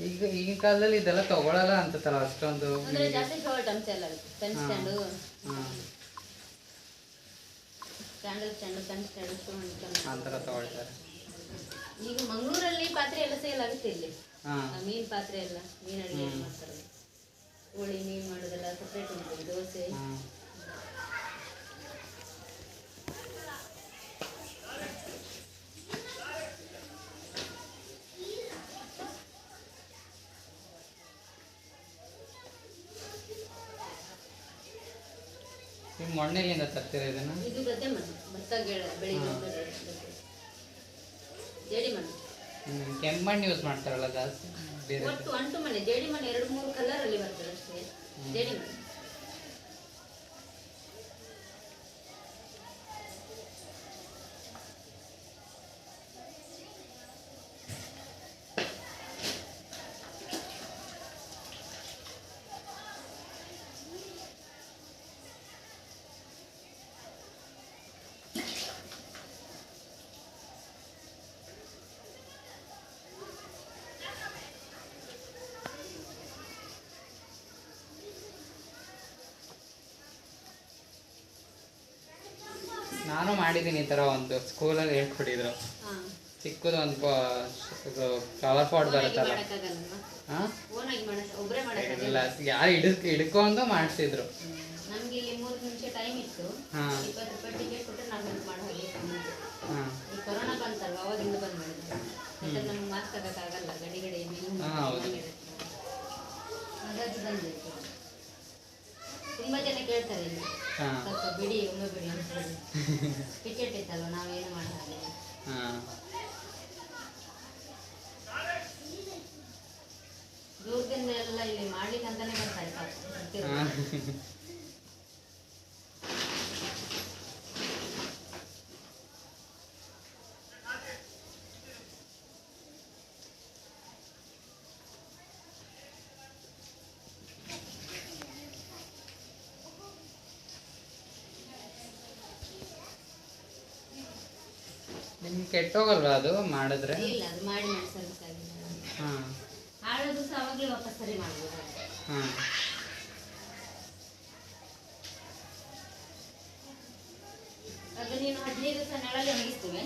ಈಗ ಈಗಿನ ಕಾಲದಲ್ಲಿ ಇದೆಲ್ಲ ತಗೊಳಲ್ಲ ಅನ್ಸುತ್ತಲ್ಲ ಅಷ್ಟೊಂದು. ಅಂದ್ರೆ ಜಾಸ್ತಿ ಶರ್ಟ್ ಅಂಶ ಎಲ್ಲ pen stand, candle stand, pen stand ಆ ಥರ ತಗೊಳ್ತಾರೆ. ಈಗ ಮಂಗಳೂರಲ್ಲಿ ಪಾತ್ರೆ ಎಲ್ಲ ಸೇಲ್ ಆಗುತ್ತೆ ಇಲ್ಲಿ. ಮೀನು ಪಾತ್ರೆ ಎಲ್ಲ, ಮೀನು ಅಡುಗೆ ಮಾಡ್ತಾರೆ, ಕೋಳಿ ಮೀನು ಮಾಡೋದೆಲ್ಲ ಸಪ್ರೇಟ್ ಉಂಟು, ದೋಸೆ. ನಿಮ್ಮ ಮಣ್ಣೆಲ್ಲಿಂದ ತರ್ತೀರ ಇದನ್ನು? ಇದು ಗದ್ದೆ ಮಣ್ಣು, ಭತ್ತ ಬೆಳಿಗ್ಗೆ ಜೇಡಿ ಮಣ್ಣು. ಕೆಂಪು ಮಣ್ಣು ಯೂಸ್ ಮಾಡ್ತಾರಲ್ಲ ಜಾಸ್ತಿ? ಒಟ್ಟು ಅಂಟು ಮಣ್ಣೆ, ಜೇಡಿ ಮಣ್ಣು 2-3 ಕಲರಲ್ಲಿ ಬರ್ತದೆ ಅಷ್ಟೇ. ಜೇಡಿ ಮಣ್ಣು ನಾನು ಮಾಡಿದ್ದೀನಿ ಈ ಥರ. ಒಂದು ಸ್ಕೂಲಲ್ಲಿ ಹೇಳ್ಕೊಟ್ಟಿದ್ರು, ಚಿಕ್ಕದು ಒಂದು ಇದು ಫ್ಲವರ್ ಪಾಟ್ ಬರುತ್ತಲ್ಲ. ಇಲ್ಲ, ಯಾರು ಹಿಡ್ಕೊಂಡು ಮಾಡಿಸಿದ್ರು. ನಮ್ಗೆ ಇಲ್ಲಿ 3 ನಿಮಿಷ ಟೈಮ್ ಇತ್ತು, 20 ರೂಪಾಯಿ ಟಿಕೆಟ್ ಕೊಟ್ಟರೆ ನಾವು ಹೆಲ್ಪ್ ಮಾಡೋ ಹಾಗೆ. ಈ ಕೊರೋನಾ ಬಂತಲ್ವ, ಅವಾಗಿಂದ ಬಂದ್ ಮಾಡಿದ್ರು. ಯಾಕಂದ್ರೆ ನಮ್ಗೆ ಮಾಸ್ಕ್ ಹಾಕೋಕ್ಕಾಗಲ್ಲ, ಗಡಿ ಹಾಗಾಗಿ ಬಂದಿತ್ತು. ತುಂಬಾ ಜನ ಕೇಳ್ತಾರೆ ಇಲ್ಲಿ, ಸ್ವಲ್ಪ ಬಿಡಿ ಒಮ್ಮೆ ಬಿಡಿ ಅಂತ ಹೇಳಿ. ಟಿಕೆಟ್ ಇತ್ತಲ್ವ, ನಾವೇನು ಮಾಡೋ ಹಾಗೆ. ದೂರದಿಂದ ಎಲ್ಲ ಇಲ್ಲಿ ಮಾಡ್ಲಿಕ್ಕೆ ಅಂತಾನೆ ಬರ್ತಾರೆ ಪಾಪ. ನಿಮ್ಗೆ ಕೆಟ್ಟೋಗಲ್ವಾ ಅದು ಮಾಡಿದ್ರೆ? ಇಲ್ಲ, ಅದು ಮಾಡಿ ಸರ್ವಿಸ್ ಆಗಿದೆ. ಹಾಳೋದು ಸಹ ಅವಾಗಲೇ ವಾಪಸ್ ಸರಿ ಮಾಡ್ಬೋದು. ಅದು ನೀನು 15 ದಿವಸ ನೆರಳಲ್ಲಿ ಒಣಗಿಸ್ತೀವಿ.